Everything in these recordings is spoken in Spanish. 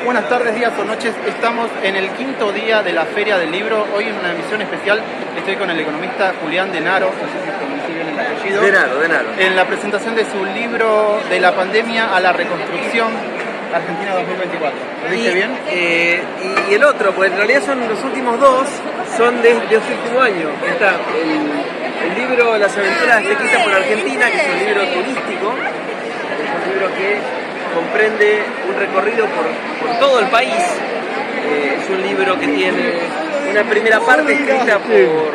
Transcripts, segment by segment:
Buenas tardes, días o noches. Estamos en el quinto día de la Feria del Libro. Hoy en una emisión especial estoy con el economista Julián Denaro, no sé si pronuncié bien el apellido. Denaro. En la presentación de su libro De la pandemia a la reconstrucción, Argentina 2024. ¿Lo dije bien? Y el otro, pues en realidad son los últimos dos, son de este último año. Está el libro Las aventuras de Aztequita por Argentina, que es un libro turístico, es un libro que comprende un recorrido por todo el país. Es un libro que tiene una primera parte escrita por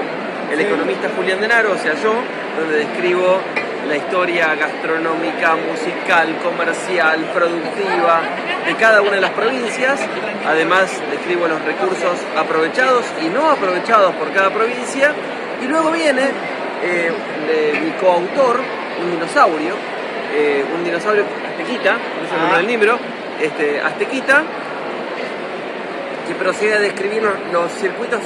el economista Julián Denaro, o sea yo, donde describo la historia gastronómica, musical, comercial, productiva de cada una de las provincias. Además describo los recursos aprovechados y no aprovechados por cada provincia. Y luego viene mi coautor, un dinosaurio Aztequita, por eso nombra el libro, Aztequita, que procede a describir los circuitos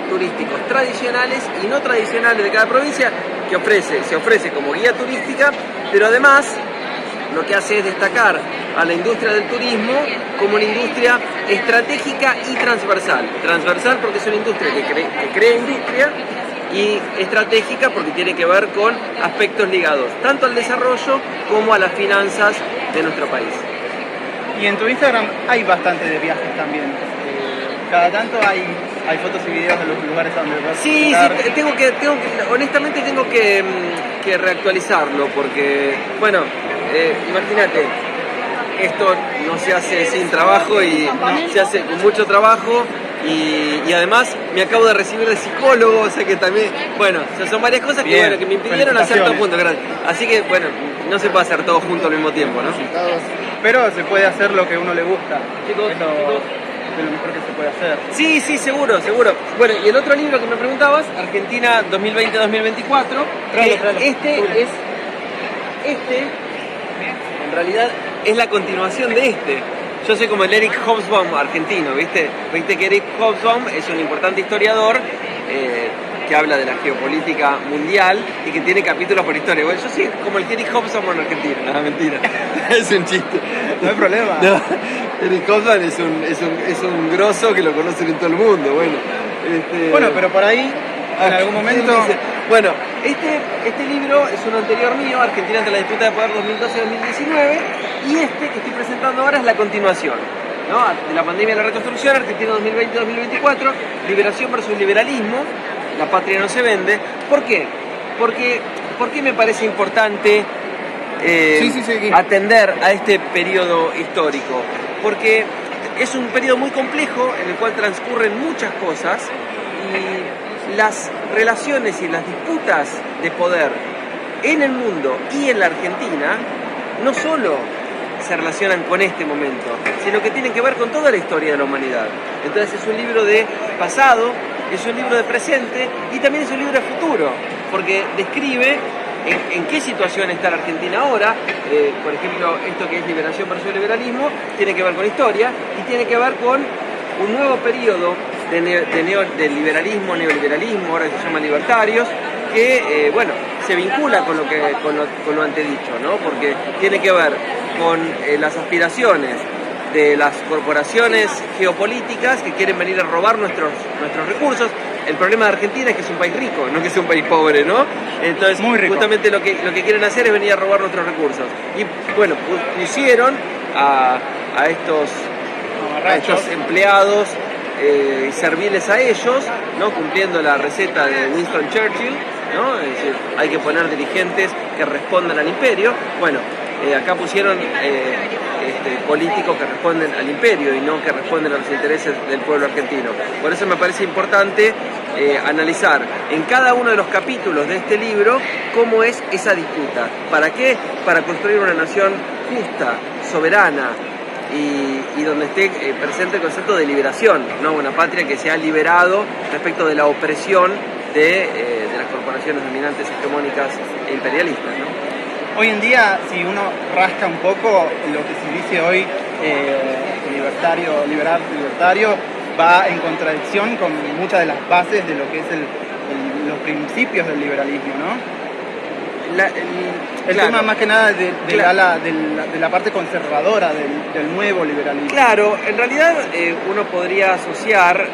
turísticos tradicionales y no tradicionales de cada provincia, que se ofrece como guía turística, pero además lo que hace es destacar a la industria del turismo como una industria estratégica y transversal. Transversal porque es una industria que crea industria, y estratégica porque tiene que ver con aspectos ligados tanto al desarrollo como a las finanzas de nuestro país. Y en tu Instagram hay bastante de viajes también. Cada tanto hay fotos y videos de los lugares a donde vas a visitar. Sí, honestamente tengo que reactualizarlo porque, bueno, imagínate, esto no se hace sin trabajo y se hace con mucho trabajo. Y además me acabo de recibir de psicólogo, o sea que también, bueno, son varias cosas que me impidieron hacer todo junto, gracias. Así que, bueno, no se puede hacer todo junto al mismo tiempo, ¿no? Pero se puede hacer lo que a uno le gusta, chicos, es lo mejor que se puede hacer. Sí, seguro. Bueno, y el otro libro que me preguntabas, Argentina 2020-2024, en realidad es la continuación de este. Yo soy como el Eric Hobsbawm argentino, ¿viste? Viste que Eric Hobsbawm es un importante historiador que habla de la geopolítica mundial y que tiene capítulos por historia. Bueno, yo soy como el Eric Hobsbawm en Argentina. No, mentira. Es un chiste. No hay problema. No, Eric Hobsbawm es un grosso que lo conocen en todo el mundo. Bueno, pero por ahí, en algún momento... Bueno, este libro es uno anterior mío, Argentina ante la disputa de poder 2012-2019, y que estoy presentando ahora es la continuación, ¿no? De la pandemia a la reconstrucción, Argentina 2020-2024, liberación versus liberalismo, la patria no se vende. ¿Por qué? ¿Por qué me parece importante atender a este periodo histórico? Porque es un periodo muy complejo en el cual transcurren muchas cosas y las relaciones y las disputas de poder en el mundo y en la Argentina no solo se relacionan con este momento, sino que tienen que ver con toda la historia de la humanidad. Entonces es un libro de pasado, es un libro de presente y también es un libro de futuro, porque describe en qué situación está la Argentina ahora. Por ejemplo, esto que es liberación versus liberalismo tiene que ver con historia y tiene que ver con un nuevo periodo de liberalismo, neoliberalismo, ahora se llaman libertarios, que se vincula con lo antedicho, ¿no? Porque tiene que ver con las aspiraciones de las corporaciones geopolíticas que quieren venir a robar nuestros recursos. El problema de Argentina es que es un país rico, no que sea un país pobre, ¿no? Entonces, justamente lo que quieren hacer es venir a robar nuestros recursos. Y bueno, pusieron a estos empleados serviles a ellos, ¿no? Cumpliendo la receta de Winston Churchill, ¿no? Es decir, hay que poner dirigentes que respondan al imperio. Bueno, acá pusieron políticos que responden al imperio y no que responden a los intereses del pueblo argentino. Por eso me parece importante analizar en cada uno de los capítulos de este libro cómo es esa disputa. ¿Para qué? Para construir una nación justa, soberana, y donde esté presente el concepto de liberación, ¿no? Una patria que se ha liberado respecto de la opresión de las corporaciones dominantes, hegemónicas e imperialistas, ¿no? Hoy en día, si uno rasca un poco lo que se dice hoy, libertario, va en contradicción con muchas de las bases de lo que es los principios del liberalismo, ¿no? El claro, tema más que nada claro, de la parte conservadora del nuevo liberalismo. claro, en realidad uno podría asociar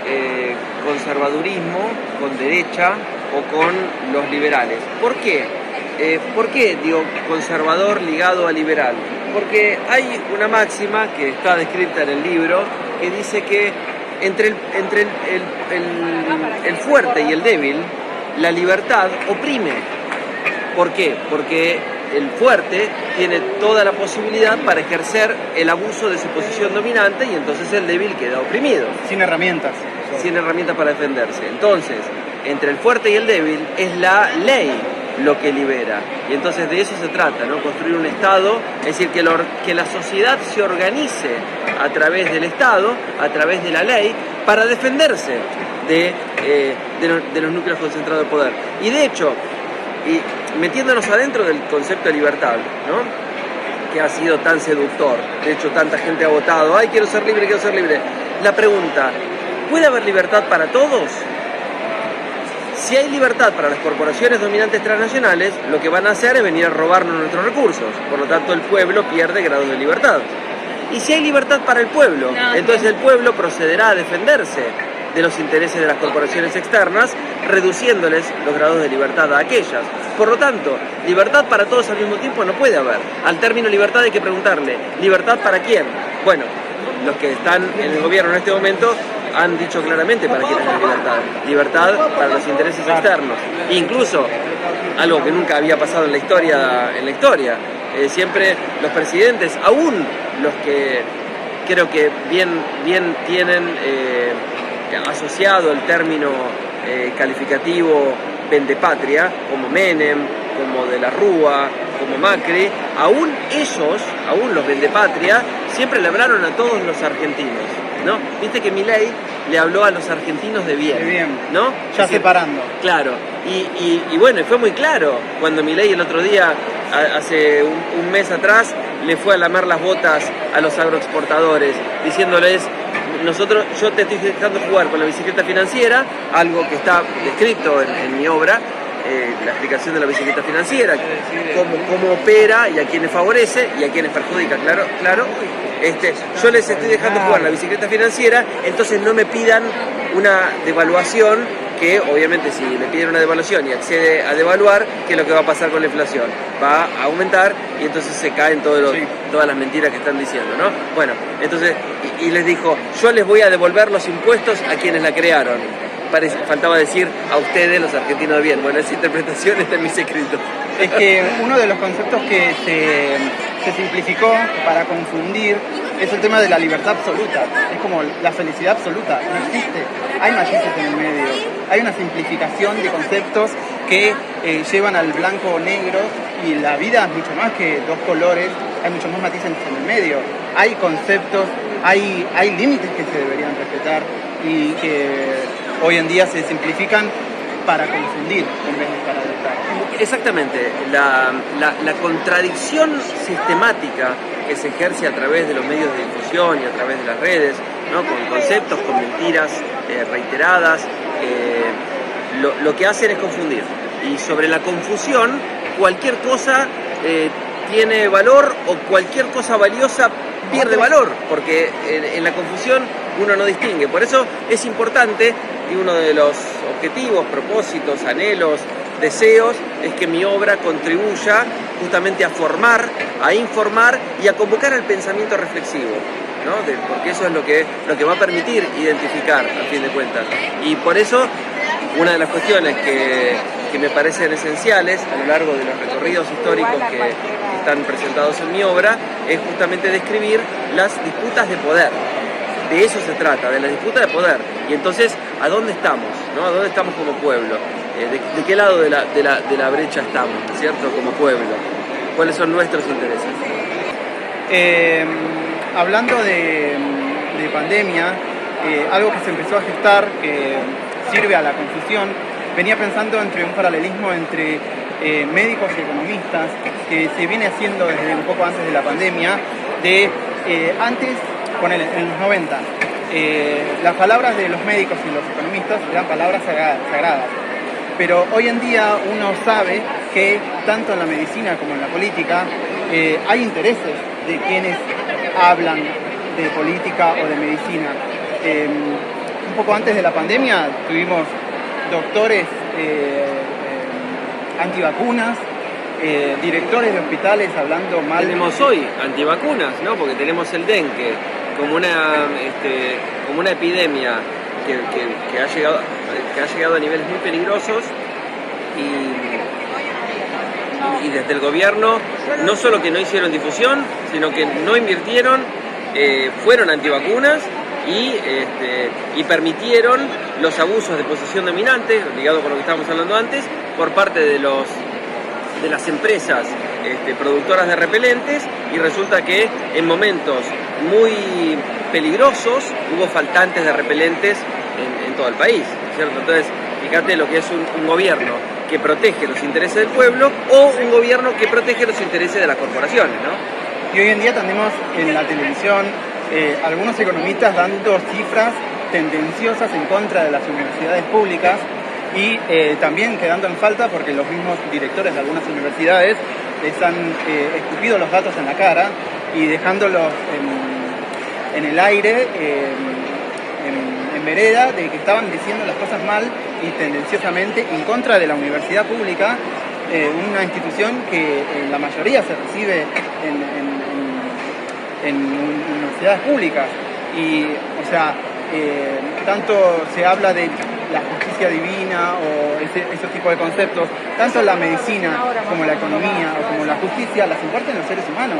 conservadurismo con derecha o con los liberales. ¿Por qué? ¿Por qué digo conservador ligado a liberal? Porque hay una máxima que está descrita en el libro que dice que entre el fuerte y el débil, la libertad oprime. ¿Por qué? Porque el fuerte tiene toda la posibilidad para ejercer el abuso de su posición dominante y entonces el débil queda oprimido. Sin herramientas. Sin herramientas para defenderse. Entonces, entre el fuerte y el débil es la ley lo que libera. Y entonces de eso se trata, ¿no? Construir un Estado, es decir, que la sociedad se organice a través del Estado, a través de la ley, para defenderse de los núcleos concentrados de poder. Y de hecho, y metiéndonos adentro del concepto de libertad, ¿no? Que ha sido tan seductor, de hecho tanta gente ha votado, ¡ay, quiero ser libre, quiero ser libre! La pregunta, ¿puede haber libertad para todos? Si hay libertad para las corporaciones dominantes transnacionales, lo que van a hacer es venir a robarnos nuestros recursos. Por lo tanto, el pueblo pierde grados de libertad. Y si hay libertad para el pueblo, entonces el pueblo procederá a defenderse de los intereses de las corporaciones externas, reduciéndoles los grados de libertad a aquellas. Por lo tanto, libertad para todos al mismo tiempo no puede haber. Al término libertad hay que preguntarle, ¿libertad para quién? Bueno, los que están en el gobierno en este momento han dicho claramente para quién es la libertad. Libertad para los intereses externos. Incluso, algo que nunca había pasado en la historia, siempre los presidentes, aún los que creo que bien tienen asociado el término calificativo vendepatria, como Menem, como De la Rúa, como Macri, aún ellos, aún los vendepatria, siempre le hablaron a todos los argentinos, ¿no? Viste que Milei le habló a los argentinos de bien, ¿no? Ya separando. Claro, y bueno, y fue muy claro cuando Milei el otro día, hace un mes atrás, le fue a lamer las botas a los agroexportadores, diciéndoles, yo te estoy dejando jugar con la bicicleta financiera, algo que está descrito en mi obra, la explicación de la bicicleta financiera, cómo opera y a quienes favorece y a quienes perjudica, claro. Yo les estoy dejando jugar la bicicleta financiera, entonces no me pidan una devaluación, que obviamente si le piden una devaluación y accede a devaluar, ¿qué es lo que va a pasar con la inflación? Va a aumentar y entonces se caen todas las mentiras que están diciendo, ¿no? Bueno, entonces, y les dijo, yo les voy a devolver los impuestos a quienes la crearon. Faltaba decir a ustedes, los argentinos de bien. Bueno, esa interpretación está en mis escritos. Es que uno de los conceptos que se simplificó para confundir es el tema de la libertad absoluta. Es como la felicidad absoluta. No existe. Hay matices en el medio. Hay una simplificación de conceptos que llevan al blanco o negro, y la vida es mucho más que dos colores. Hay muchos más matices en el medio. Hay conceptos, hay límites que se deberían respetar y que hoy en día se simplifican para confundir en vez de para adoptar. Exactamente, la contradicción sistemática que se ejerce a través de los medios de difusión y a través de las redes, ¿no? Con conceptos, con mentiras reiteradas, lo que hacen es confundir. Y sobre la confusión, cualquier cosa tiene valor, o cualquier cosa valiosa pierde valor, porque en la confusión uno no distingue. Por eso es importante, y uno de los objetivos, propósitos, anhelos, deseos, es que mi obra contribuya justamente a formar, a informar y a convocar al pensamiento reflexivo, ¿no? Porque eso es lo que va a permitir identificar, a fin de cuentas. Y por eso, una de las cuestiones que me parecen esenciales a lo largo de los recorridos históricos que están presentados en mi obra es justamente describir las disputas de poder. De eso se trata, de la disputa de poder. Y entonces, ¿a dónde estamos? ¿No? ¿A dónde estamos como pueblo? ¿De qué lado de la brecha estamos, ¿cierto? Como pueblo. ¿Cuáles son nuestros intereses? Hablando de pandemia, algo que se empezó a gestar, que sirve a la confusión, venía pensando entre un paralelismo entre médicos y economistas, que se viene haciendo desde un poco antes de la pandemia, antes, en los 90, las palabras de los médicos y los economistas eran palabras sagradas, pero hoy en día uno sabe que tanto en la medicina como en la política hay intereses de quienes hablan de política o de medicina. Un poco antes de la pandemia tuvimos doctores antivacunas, directores de hospitales hablando mal. Tenemos hoy antivacunas, ¿no? Porque tenemos el dengue como una epidemia que ha llegado a niveles muy peligrosos y desde el gobierno no solo que no hicieron difusión, sino que no invirtieron, fueron antivacunas y permitieron los abusos de posición dominante, ligado con lo que estábamos hablando antes, por parte de las empresas productoras de repelentes, y resulta que en momentos muy peligrosos hubo faltantes de repelentes en todo el país, ¿cierto? Entonces, fíjate lo que es un gobierno que protege los intereses del pueblo o un gobierno que protege los intereses de las corporaciones, ¿no? Y hoy en día tenemos en la televisión algunos economistas dando cifras tendenciosas en contra de las universidades públicas y también quedando en falta porque los mismos directores de algunas universidades les han escupido los datos en la cara y dejándolos en el aire, en vereda, de que estaban diciendo las cosas mal y tendenciosamente en contra de la universidad pública, una institución que en la mayoría se recibe en universidades públicas. Y, o sea, tanto se habla de la justicia divina o ese tipo de conceptos, tanto la medicina como la economía o como la justicia las imparten los seres humanos.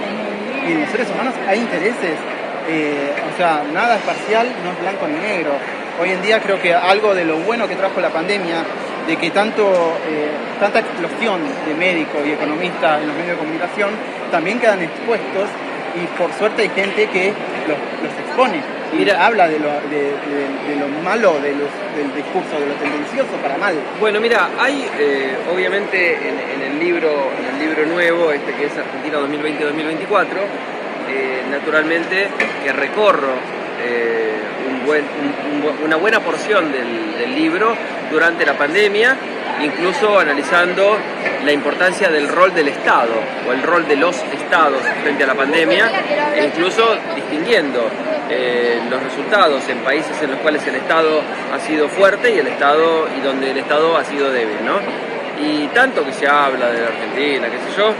Y en los seres humanos hay intereses, o sea, nada es parcial, no es blanco ni negro. Hoy en día creo que algo de lo bueno que trajo la pandemia, de que tanta explosión de médicos y economistas en los medios de comunicación también quedan expuestos, y por suerte hay gente que los expone y habla de lo malo del discurso, de lo tendencioso para mal. Bueno, mira, hay obviamente en el libro nuevo, que es Argentina 2020-2024, naturalmente que recorro una buena porción del libro durante la pandemia, incluso analizando la importancia del rol del Estado o el rol de los estados frente a la pandemia, e incluso distinguiendo los resultados en países en los cuales el Estado ha sido fuerte y donde el Estado ha sido débil, ¿no? Y tanto que se habla de la Argentina, qué sé yo,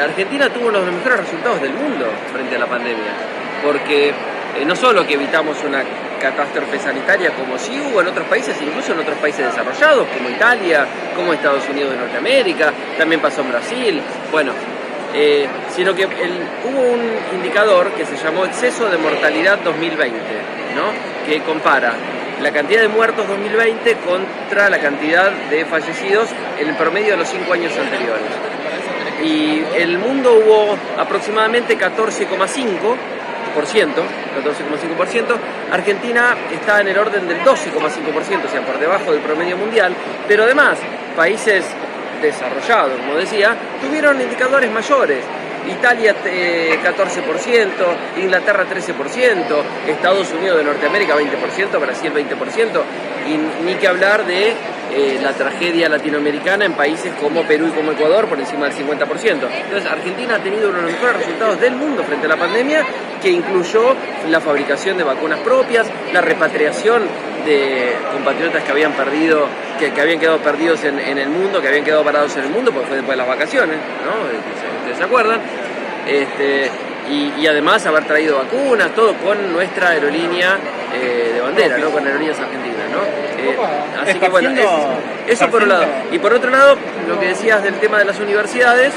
Argentina tuvo uno de los mejores resultados del mundo frente a la pandemia, porque no solo que evitamos una catástrofe sanitaria como sí hubo en otros países, incluso en otros países desarrollados como Italia, como Estados Unidos de Norteamérica, también pasó en Brasil, bueno, sino que hubo un indicador que se llamó exceso de mortalidad 2020, ¿no? Que compara la cantidad de muertos 2020 contra la cantidad de fallecidos en el promedio de los 5 años anteriores. Y en el mundo hubo aproximadamente 14,5%, Argentina está en el orden del 12,5%, o sea, por debajo del promedio mundial, pero además países desarrollados, como decía, tuvieron indicadores mayores. Italia 14%, Inglaterra 13%, Estados Unidos de Norteamérica 20%, Brasil 20%, y ni que hablar de la tragedia latinoamericana en países como Perú y como Ecuador por encima del 50%. Entonces Argentina ha tenido uno de los mejores resultados del mundo frente a la pandemia, que incluyó la fabricación de vacunas propias, la repatriación de compatriotas que habían perdido, que habían quedado perdidos en el mundo, que habían quedado parados en el mundo, porque fue después de las vacaciones, ¿no? ¿Ustedes se acuerdan? Y además haber traído vacunas, todo con nuestra aerolínea de bandera, ¿no? Con Aerolíneas Argentinas, ¿no? Así que bueno, eso por un lado. Y por otro lado, lo que decías del tema de las universidades,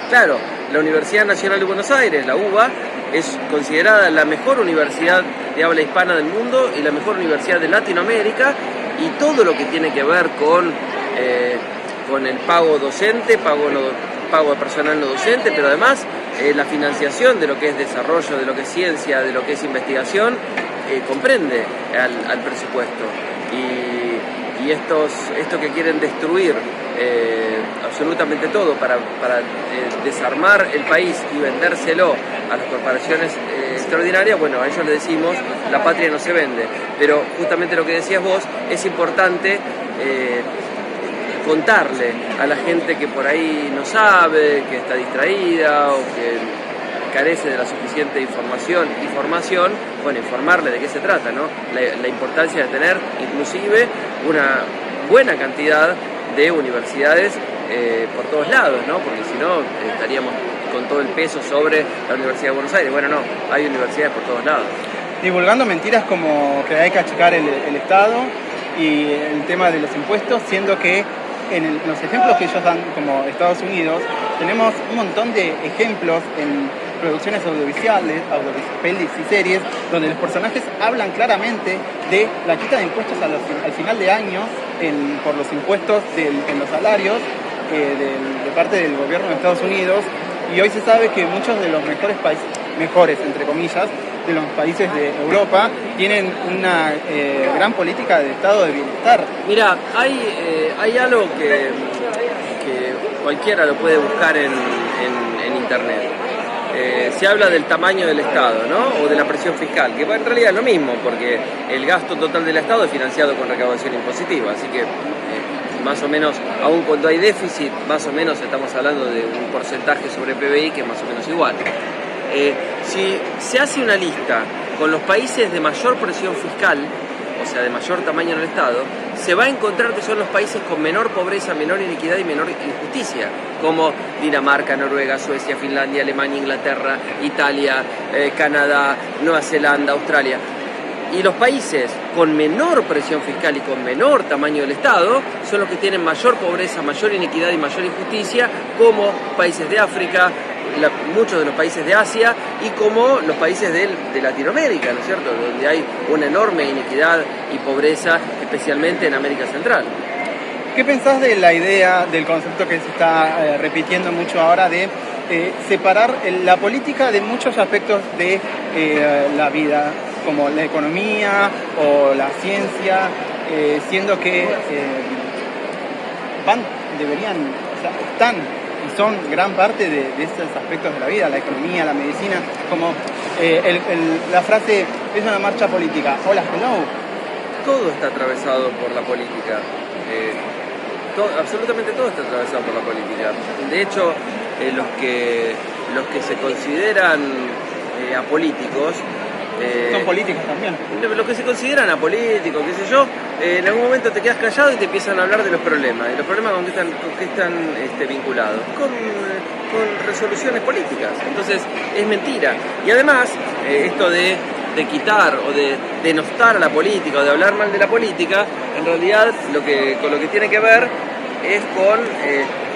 claro, la Universidad Nacional de Buenos Aires, la UBA, es considerada la mejor universidad de habla hispana del mundo y la mejor universidad de Latinoamérica, y todo lo que tiene que ver con el pago docente, pago de personal no docente, pero además la financiación de lo que es desarrollo, de lo que es ciencia, de lo que es investigación, comprende al presupuesto. Y esto que quieren destruir absolutamente todo para desarmar el país y vendérselo a las corporaciones extraordinarias, bueno, a ellos le decimos, la patria no se vende. Pero justamente lo que decías vos, es importante contarle a la gente que por ahí no sabe, que está distraída o que carece de la suficiente información, bueno, informarle de qué se trata, ¿no? La importancia de tener inclusive una buena cantidad de universidades por todos lados, ¿no? Porque si no estaríamos con todo el peso sobre la Universidad de Buenos Aires. Bueno, no, hay universidades por todos lados. Divulgando mentiras como que hay que achicar el Estado y el tema de los impuestos, siendo que en los ejemplos que ellos dan, como Estados Unidos, tenemos un montón de ejemplos en producciones audiovisuales, pelis y series, donde los personajes hablan claramente de la quita de impuestos al final de año por los impuestos en los salarios de parte del gobierno de Estados Unidos. Y hoy se sabe que muchos de los mejores entre comillas, de los países de Europa tienen una gran política de estado de bienestar. Mira, hay algo que cualquiera lo puede buscar en internet. Se habla del tamaño del Estado, ¿no? O de la presión fiscal, que en realidad es lo mismo, porque el gasto total del Estado es financiado con recaudación impositiva, así que más o menos, aun cuando hay déficit, más o menos estamos hablando de un porcentaje sobre PBI que es más o menos igual. Si se hace una lista con los países de mayor presión fiscal, o sea, de mayor tamaño en el Estado, se va a encontrar que son los países con menor pobreza, menor inequidad y menor injusticia, como Dinamarca, Noruega, Suecia, Finlandia, Alemania, Inglaterra, Italia, Canadá, Nueva Zelanda, Australia. Y los países con menor presión fiscal y con menor tamaño del Estado son los que tienen mayor pobreza, mayor inequidad y mayor injusticia, como países de África, muchos de los países de Asia y como los países de Latinoamérica, ¿no es cierto?, donde hay una enorme inequidad y pobreza, especialmente en América Central. ¿Qué pensás de la idea, del concepto que se está repitiendo mucho ahora de separar la política de muchos aspectos de la vida, como la economía o la ciencia, siendo que están y son gran parte de estos aspectos de la vida, la economía, la medicina, como la frase es una marcha política, hola, hello. Todo está atravesado por la política, absolutamente todo está atravesado por la política. De hecho, los que se consideran apolíticos, son políticos también. Los que se consideran apolíticos, qué sé yo, en algún momento te quedas callado y te empiezan a hablar de los problemas. ¿Y los problemas con qué están vinculados? Con resoluciones políticas. Entonces, es mentira. Y además, esto de quitar o de denostar a la política o de hablar mal de la política, en realidad con lo que tiene que ver es con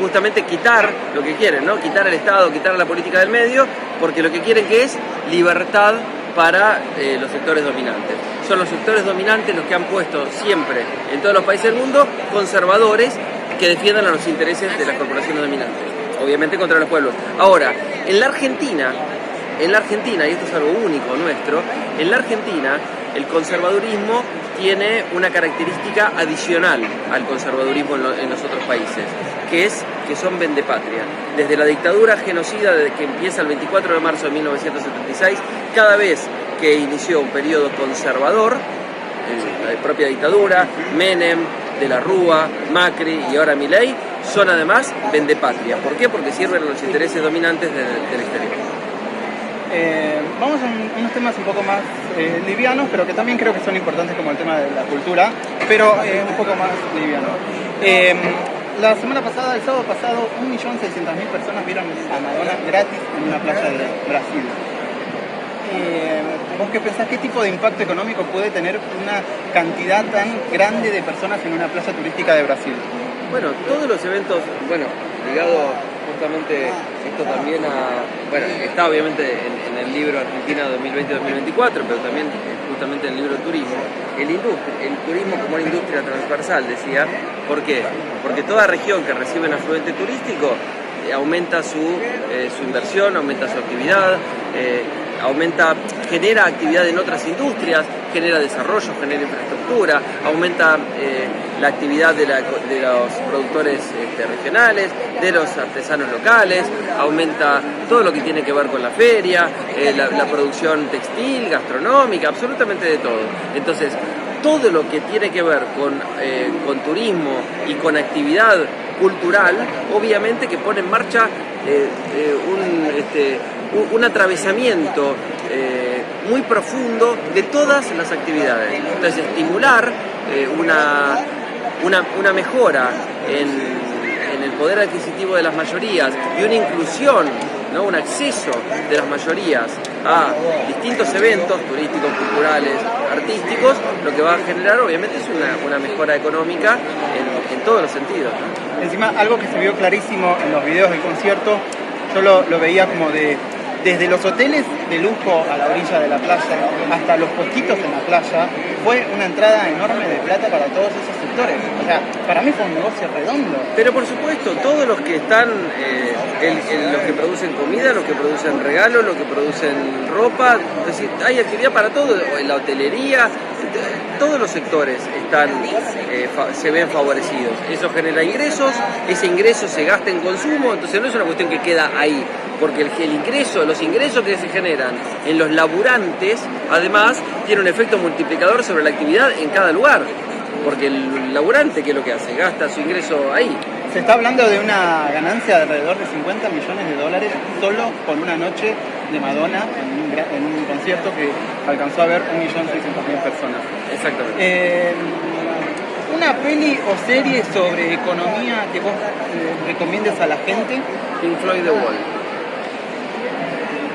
justamente quitar lo que quieren, ¿no? Quitar el Estado, quitar la política del medio, porque lo que quieren que es libertad para los sectores dominantes. Son los sectores dominantes los que han puesto siempre en todos los países del mundo conservadores que defiendan a los intereses de las corporaciones dominantes, obviamente contra los pueblos. Ahora, en la Argentina, y esto es algo único nuestro, en la Argentina el conservadurismo tiene una característica adicional al conservadurismo en los otros países, que son vendepatria. Desde la dictadura genocida, desde que empieza el 24 de marzo de 1976, cada vez que inició un periodo conservador, la propia dictadura, Menem, De la Rúa, Macri y ahora Milei, son además vendepatria. ¿Por qué? Porque sirven a los intereses dominantes del exterior. Vamos a unos temas un poco más livianos, pero que también creo que son importantes, como el tema de la cultura, pero un poco más liviano. La semana pasada, el sábado pasado, 1.600.000 personas vieron a Madonna gratis en una playa de Brasil. ¿Vos qué pensás? ¿Qué tipo de impacto económico puede tener una cantidad tan grande de personas en una playa turística de Brasil? Bueno, todos los eventos, ligado justamente esto también está obviamente en el libro Argentina 2020-2024, pero también justamente en el libro Turismo, el turismo como una industria transversal, decía. ¿Por qué? Porque toda región que recibe un afluente turístico aumenta su inversión, aumenta su actividad, genera actividad en otras industrias, genera desarrollo, genera infraestructura, aumenta la actividad de los productores regionales, de los artesanos locales, aumenta todo lo que tiene que ver con la feria, la producción textil, gastronómica, absolutamente de todo. Entonces, todo lo que tiene que ver con turismo y con actividad cultural, obviamente que pone en marcha un atravesamiento muy profundo de todas las actividades. Entonces, estimular una mejora en el poder adquisitivo de las mayorías y una inclusión, ¿no? Un acceso de las mayorías a distintos eventos turísticos, culturales, artísticos, lo que va a generar obviamente es una mejora económica en todos los sentidos, ¿no? Encima, algo que se vio clarísimo en los videos del concierto, yo lo veía como desde los hoteles de lujo a la orilla de la playa hasta los puestitos en la playa, fue una entrada enorme de plata para todos esos sectores. O sea, para mí fue un negocio redondo. Pero por supuesto, todos los que están, los que producen comida, los que producen regalos, los que producen ropa, es decir, hay actividad para todo, en la hotelería, todos los sectores se ven favorecidos. Eso genera ingresos, ese ingreso se gasta en consumo, entonces no es una cuestión que queda ahí, porque los ingresos que se generan en los laburantes, además, tiene un efecto multiplicador sobre la actividad en cada lugar, porque el laburante, ¿qué es lo que hace? Gasta su ingreso ahí. Se está hablando de una ganancia de alrededor de 50 millones de dólares solo por una noche de Madonna en un concierto que alcanzó a ver 1.600.000 personas. Exactamente. Una peli o serie sobre economía que vos recomiendes a la gente. Pink Floyd The Wall.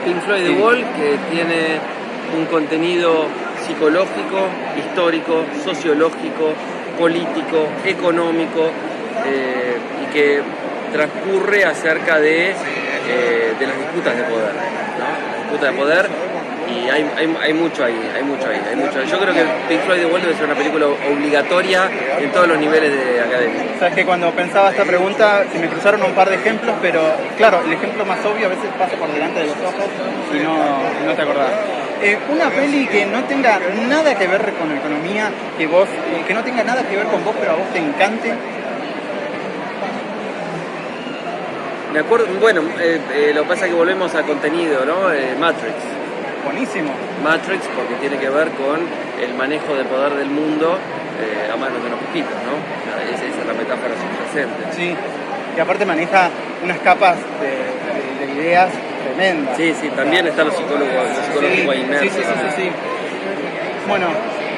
Pink Floyd The Wall, que tiene un contenido psicológico, histórico, sociológico, político, económico, y que transcurre acerca de las disputas de poder, ¿no? Las disputas de poder, y hay mucho ahí, hay mucho ahí. Yo creo que Pink Floyd The Wall debe ser una película obligatoria en todos los niveles de academia. Sabes que cuando pensaba esta pregunta se me cruzaron un par de ejemplos, pero claro, el ejemplo más obvio a veces pasa por delante de los ojos y no te acordás. Una peli que no tenga nada que ver con economía, que no tenga nada que ver con vos, pero a vos te encante. Me acuerdo, bueno, lo que pasa es que volvemos a contenido, ¿no? Matrix. Buenísimo. Matrix, porque tiene que ver con el manejo del poder del mundo a manos de unos poquitos, ¿no? Esa es la metáfora subyacente. Sí, y aparte maneja unas capas de ideas tremendas. Sí, también están los psicólogos ahí inmersos. Sí. Bueno,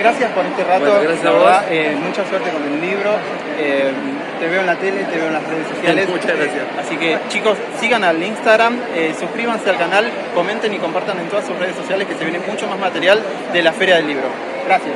gracias por este rato. Bueno, gracias a vos. Verdad, mucha suerte con el libro. Te veo en la tele, te veo en las redes sociales. Muchas gracias. Así que chicos, sigan al Instagram, suscríbanse al canal, comenten y compartan en todas sus redes sociales que se viene mucho más material de la Feria del Libro. Gracias.